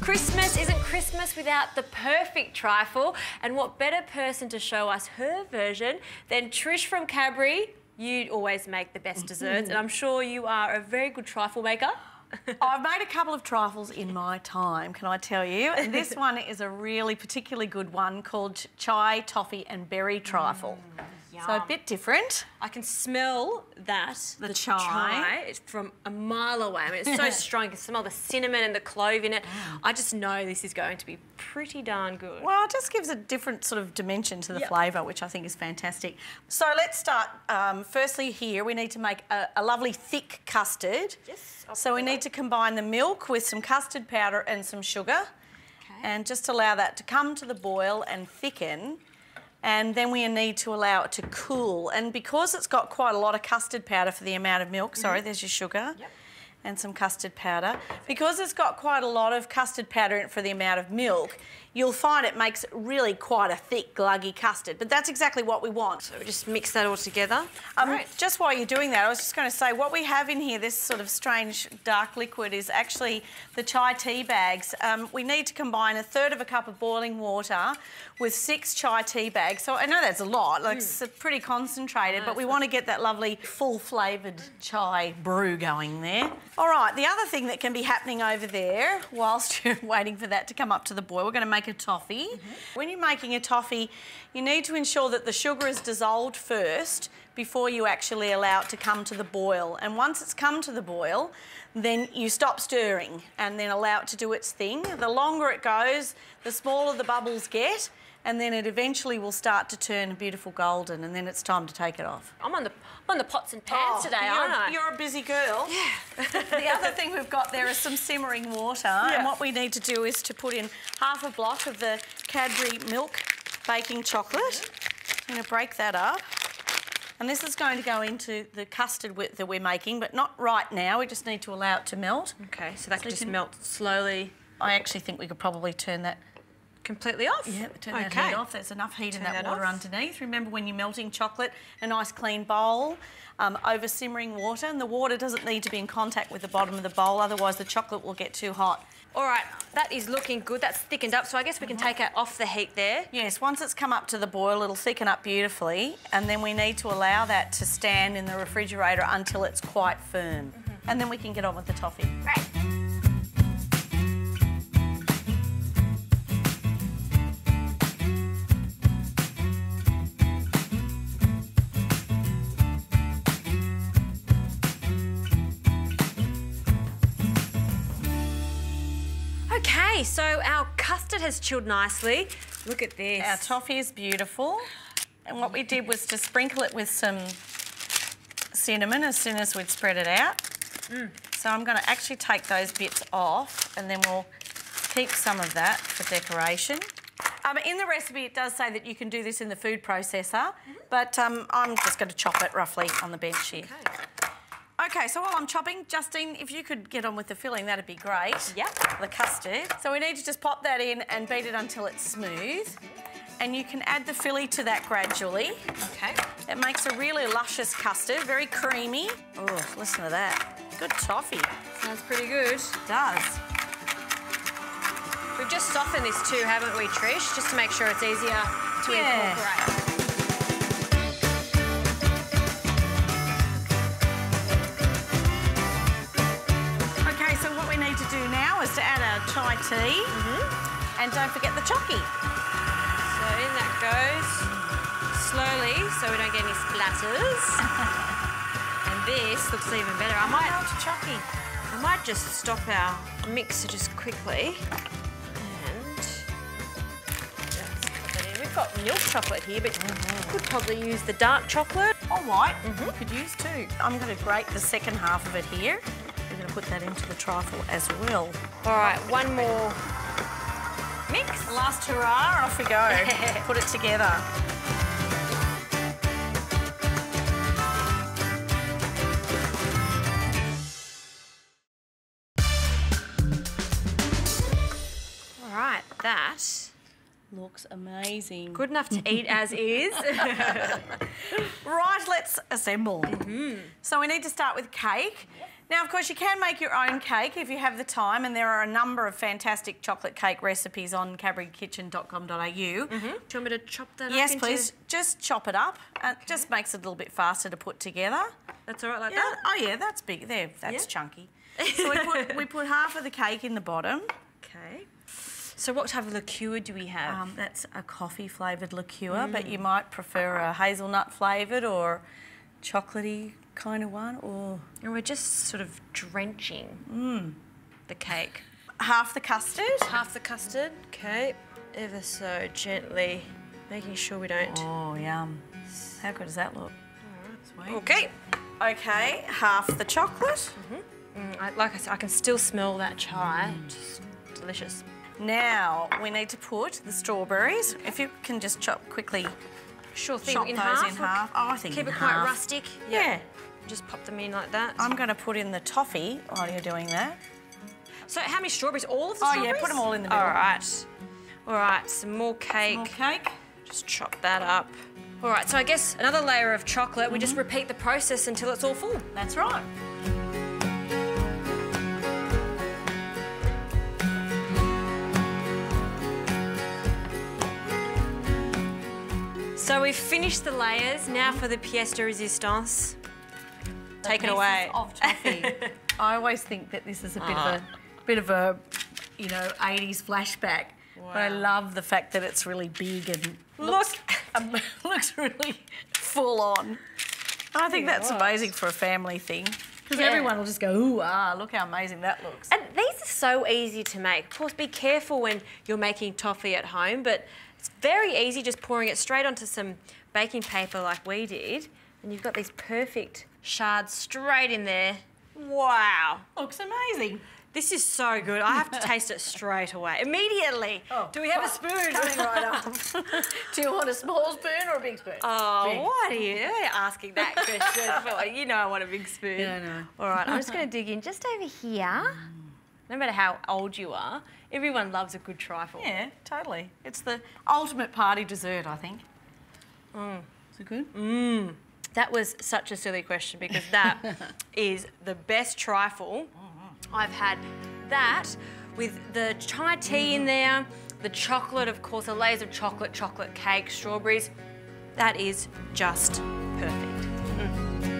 Christmas isn't Christmas without the perfect trifle, and what better person to show us her version than Trish from Cadbury. You always make the best desserts, and I'm sure you are a very good trifle maker. I've made a couple of trifles in my time, can I tell you? And this one is a really particularly good one called Chai, Toffee and Berry Trifle. So a bit different. I can smell that. The chai. It's from a mile away. I mean, it's so strong. You can smell the cinnamon and the clove in it. I just know this is going to be pretty darn good. Well, it just gives a different sort of dimension to the flavour, which I think is fantastic. So let's start. Firstly here, we need to make a lovely thick custard. Yes. So we need to combine the milk with some custard powder and some sugar. Okay. And just allow that to come to the boil and thicken. And then we need to allow it to cool. And because it's got quite a lot of custard powder for the amount of milk, sorry, there's your sugar, and some custard powder. Because it's got quite a lot of custard powder in it for the amount of milk, you'll find it makes really quite a thick, gluggy custard. But that's exactly what we want. So we just mix that all together. Just while you're doing that, I was just going to say, what we have in here, this sort of strange dark liquid, is actually the chai tea bags. We need to combine 1/3 cup of boiling water with 6 chai tea bags. So I know that's a lot, like it's pretty concentrated, but we want to get that lovely full-flavoured chai brew going there. All right, the other thing that can be happening over there whilst you're waiting for that to come up to the boil, we're going to make a toffee. When you're making a toffee, you need to ensure that the sugar is dissolved first before you actually allow it to come to the boil. And once it's come to the boil, then you stop stirring and then allow it to do its thing. The longer it goes, the smaller the bubbles get, and then it eventually will start to turn beautiful golden, and then it's time to take it off. I'm on the pots and pans today, aren't I? You're a busy girl. Yeah. The other thing we've got there is some simmering water, and what we need to do is to put in 1/2 block of the Cadbury milk baking chocolate. I'm going to break that up. And this is going to go into the custard that we're making, but not right now. We just need to allow it to melt. Okay, so that can just melt slowly. I actually think we could probably turn that completely off? Yeah, turn that heat off. There's enough heat in that water underneath. Remember, when you're melting chocolate, a nice clean bowl over simmering water, and the water doesn't need to be in contact with the bottom of the bowl, otherwise the chocolate will get too hot. All right, that is looking good. That's thickened up, so I guess we can take it off the heat there. Yes, once it's come up to the boil, it'll thicken up beautifully, and then we need to allow that to stand in the refrigerator until it's quite firm. And then we can get on with the toffee. Great. Okay, so our custard has chilled nicely. Look at this. Our toffee is beautiful. And what we did was to sprinkle it with some cinnamon as soon as we'd spread it out. So I'm going to actually take those bits off, and then we'll keep some of that for decoration. In the recipe, it does say that you can do this in the food processor, but I'm just going to chop it roughly on the bench here. Okay, so while I'm chopping, Justine, if you could get on with the filling, that'd be great. Yep. The custard. So we need to just pop that in and beat it until it's smooth. And you can add the filling to that gradually. Okay. It makes a really luscious custard, very creamy. Oh, listen to that. Good toffee. Sounds pretty good. It does. We've just softened this too, haven't we, Trish? Just to make sure it's easier to incorporate. To add our chai tea, and don't forget the chocky. So in that goes, slowly, so we don't get any splatters. And this looks even better. I might just stop our mixer just quickly, and just put that in. We've got milk chocolate here, but you could probably use the dark chocolate. Or white, you could use too. I'm going to grate the second half of it here. We're going to put that into the trifle as well. All right, one more mix. Last hurrah, and off we go. Put it together. All right, that looks amazing. Good enough to eat as is. Right, let's assemble. So we need to start with cake. Now, of course, you can make your own cake if you have the time, and there are a number of fantastic chocolate cake recipes on cadburykitchen.com.au. Do you want me to chop that up? Yes, please. Just chop it up. It just makes it a little bit faster to put together. That's all right like that? Oh, yeah, that's big. There, that's chunky. So we put half of the cake in the bottom. Okay. So what type of liqueur do we have? That's a coffee-flavoured liqueur, but you might prefer a hazelnut flavoured or chocolatey kind of one. Or And we're just sort of drenching the cake. half the custard. Half the custard, okay. Ever so gently, making sure we don't... Oh, yum. How good does that look? Sweet. Okay. Okay, half the chocolate. Like I said, I can still smell that chai. Just delicious. Now we need to put the strawberries. If you can just quickly Sure thing. chop in those half. in half. Oh, I think Keep in it quite half. rustic. Yeah. Just pop them in like that. I'm going to put in the toffee while you're doing that. So how many strawberries? All of the Oh, strawberries? yeah, put them all in the middle. All right. All right, some more cake. More cake. Just chop that up. All right, so I guess another layer of chocolate. We just repeat the process until it's all full. That's right. So we've finished the layers. Now for the pièce de résistance. Take it away. Of toffee. I always think that this is a bit of a, you know, 80s flashback. Wow. But I love the fact that it's really big and looks really full on. And I think that's amazing for a family thing. Because everyone will just go, ooh, look how amazing that looks. And these are so easy to make. Of course, be careful when you're making toffee at home, but it's very easy just pouring it straight onto some baking paper like we did. And you've got these perfect shards straight in there. Wow. Looks amazing. This is so good. I have to taste it straight away. Immediately. Oh, do we have a spoon? Coming right up. Do you want a small spoon or a big spoon? Oh, Big. what are you asking that question for? You know I want a big spoon. Yeah, I know. All right, I'm just going to dig in just over here. No matter how old you are, everyone loves a good trifle. Yeah, totally. It's the ultimate party dessert, I think. Is it good? That was such a silly question because that is the best trifle. I've had that with the chai tea in there, the chocolate, of course, the layers of chocolate cake, strawberries. That is just perfect.